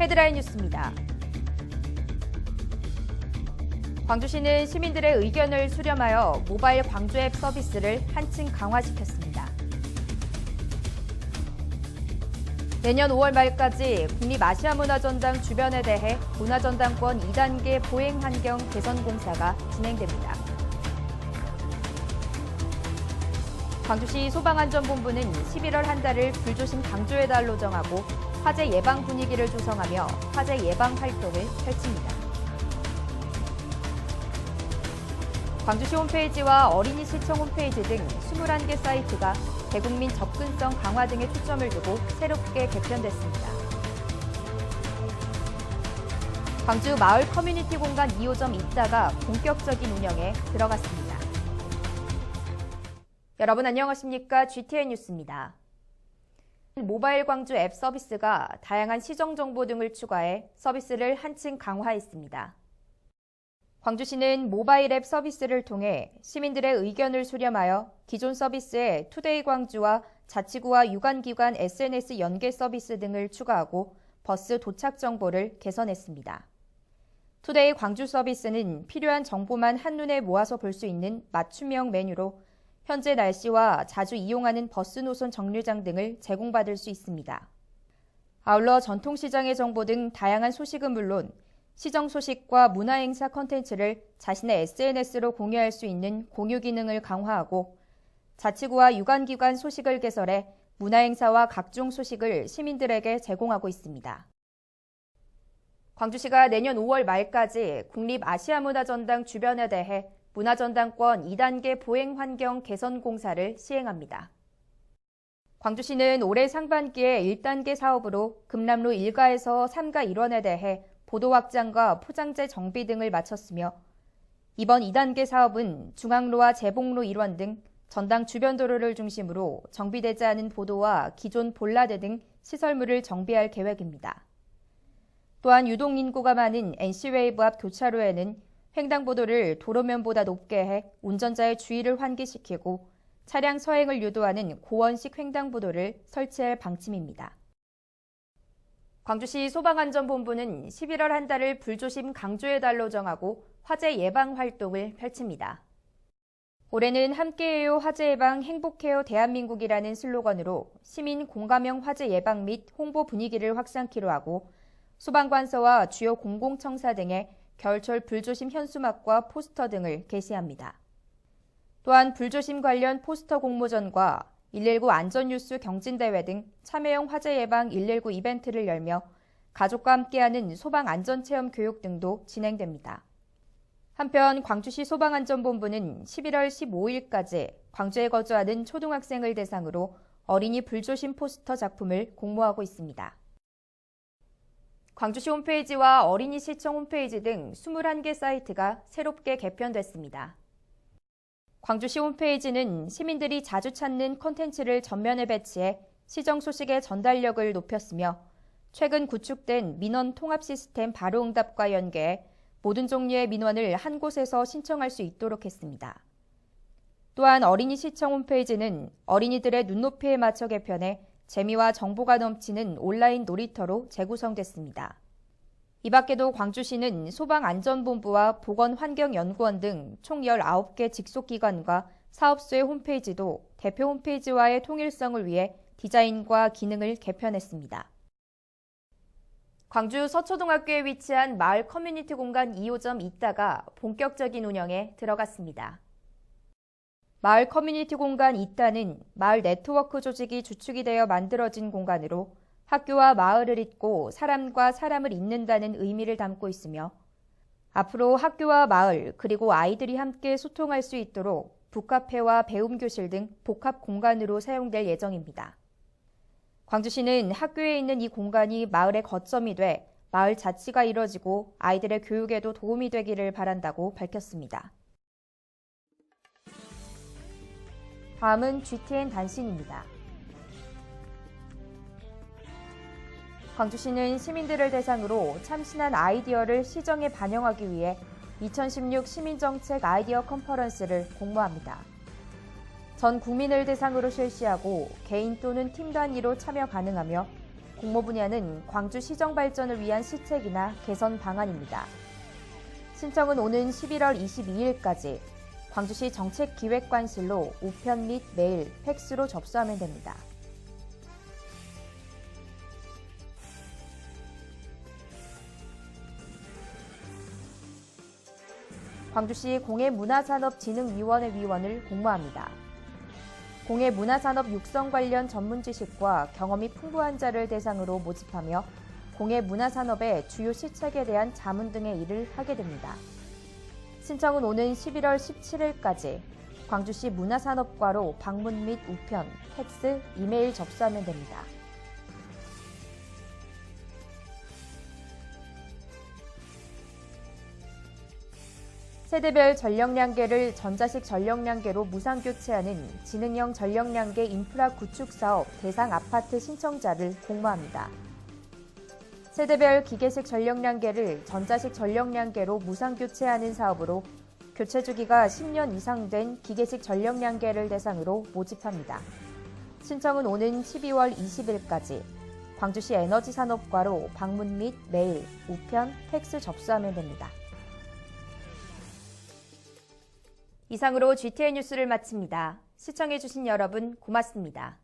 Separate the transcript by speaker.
Speaker 1: 헤드라인 뉴스입니다. 광주시는 시민들의 의견을 수렴하여 모바일 광주 앱 서비스를 한층 강화시켰습니다. 내년 5월 말까지 국립아시아문화전당 주변에 대해 문화전당권 2단계 보행 환경 개선 공사가 진행됩니다. 광주시 소방안전본부는 11월 한 달을 불조심 강조의 달로 정하고 화재 예방 분위기를 조성하며 화재 예방 활동을 펼칩니다. 광주시 홈페이지와 어린이시청 홈페이지 등 21개 사이트가 대국민 접근성 강화 등에 초점을 두고 새롭게 개편됐습니다. 광주 마을 커뮤니티 공간 2호점 이따가 본격적인 운영에 들어갔습니다. 여러분 안녕하십니까? GTN 뉴스입니다. 모바일 광주 앱 서비스가 다양한 시정 정보 등을 추가해 서비스를 한층 강화했습니다. 광주시는 모바일 앱 서비스를 통해 시민들의 의견을 수렴하여 기존 서비스에 투데이 광주와 자치구와 유관기관 SNS 연계 서비스 등을 추가하고 버스 도착 정보를 개선했습니다. 투데이 광주 서비스는 필요한 정보만 한눈에 모아서 볼 수 있는 맞춤형 메뉴로 현재 날씨와 자주 이용하는 버스 노선 정류장 등을 제공받을 수 있습니다. 아울러 전통시장의 정보 등 다양한 소식은 물론 시정 소식과 문화행사 콘텐츠를 자신의 SNS로 공유할 수 있는 공유 기능을 강화하고 자치구와 유관기관 소식을 개설해 문화행사와 각종 소식을 시민들에게 제공하고 있습니다. 광주시가 내년 5월 말까지 국립아시아문화전당 주변에 대해 문화전당권 2단계 보행 환경 개선 공사를 시행합니다. 광주시는 올해 상반기에 1단계 사업으로 금남로 1가에서 3가 일원에 대해 보도 확장과 포장재 정비 등을 마쳤으며 이번 2단계 사업은 중앙로와 재봉로 일원 등 전당 주변 도로를 중심으로 정비되지 않은 보도와 기존 볼라드 등 시설물을 정비할 계획입니다. 또한 유동인구가 많은 NC웨이브 앞 교차로에는 횡단보도를 도로면보다 높게 해 운전자의 주의를 환기시키고 차량 서행을 유도하는 고원식 횡단보도를 설치할 방침입니다. 광주시 소방안전본부는 11월 한 달을 불조심 강조의 달로 정하고 화재 예방 활동을 펼칩니다. 올해는 함께해요 화재 예방 행복해요 대한민국이라는 슬로건으로 시민 공감형 화재 예방 및 홍보 분위기를 확산키로 하고 소방관서와 주요 공공청사 등의 겨울철 불조심 현수막과 포스터 등을 게시합니다. 또한 불조심 관련 포스터 공모전과 119 안전뉴스 경진대회 등 참여형 화재 예방 119 이벤트를 열며 가족과 함께하는 소방안전체험 교육 등도 진행됩니다. 한편 광주시 소방안전본부는 11월 15일까지 광주에 거주하는 초등학생을 대상으로 어린이 불조심 포스터 작품을 공모하고 있습니다. 광주시 홈페이지와 어린이시청 홈페이지 등 21개 사이트가 새롭게 개편됐습니다. 광주시 홈페이지는 시민들이 자주 찾는 콘텐츠를 전면에 배치해 시정 소식의 전달력을 높였으며 최근 구축된 민원 통합 시스템 바로응답과 연계해 모든 종류의 민원을 한 곳에서 신청할 수 있도록 했습니다. 또한 어린이시청 홈페이지는 어린이들의 눈높이에 맞춰 개편해 재미와 정보가 넘치는 온라인 놀이터로 재구성됐습니다. 이 밖에도 광주시는 소방안전본부와 보건환경연구원 등 총 19개 직속기관과 사업소의 홈페이지도 대표 홈페이지와의 통일성을 위해 디자인과 기능을 개편했습니다. 광주 서초동학교에 위치한 마을 커뮤니티 공간 2호점 이따가 본격적인 운영에 들어갔습니다. 마을 커뮤니티 공간 이따는 마을 네트워크 조직이 주축이 되어 만들어진 공간으로 학교와 마을을 잇고 사람과 사람을 잇는다는 의미를 담고 있으며 앞으로 학교와 마을 그리고 아이들이 함께 소통할 수 있도록 북카페와 배움교실 등 복합 공간으로 사용될 예정입니다. 광주시는 학교에 있는 이 공간이 마을의 거점이 돼 마을 자치가 이뤄지고 아이들의 교육에도 도움이 되기를 바란다고 밝혔습니다. 다음은 GTN 단신입니다. 광주시는 시민들을 대상으로 참신한 아이디어를 시정에 반영하기 위해 2016 시민정책 아이디어 컨퍼런스를 공모합니다. 전 국민을 대상으로 실시하고 개인 또는 팀 단위로 참여 가능하며 공모 분야는 광주 시정 발전을 위한 시책이나 개선 방안입니다. 신청은 오는 11월 22일까지 광주시 정책기획관실로 우편 및 메일, 팩스로 접수하면 됩니다. 광주시 공예문화산업진흥위원회 위원을 공모합니다. 공예문화산업 육성 관련 전문 지식과 경험이 풍부한 자를 대상으로 모집하며 공예문화산업의 주요 시책에 대한 자문 등의 일을 하게 됩니다. 신청은 오는 11월 17일까지 광주시 문화산업과로 방문 및 우편, 팩스, 이메일 접수하면 됩니다. 세대별 전력량계를 전자식 전력량계로 무상 교체하는 지능형 전력량계 인프라 구축 사업 대상 아파트 신청자를 공모합니다. 세대별 기계식 전력량계를 전자식 전력량계로 무상 교체하는 사업으로 교체 주기가 10년 이상 된 기계식 전력량계를 대상으로 모집합니다. 신청은 오는 12월 20일까지 광주시 에너지산업과로 방문 및 메일, 우편, 팩스 접수하면 됩니다. 이상으로 GTN 뉴스를 마칩니다. 시청해주신 여러분 고맙습니다.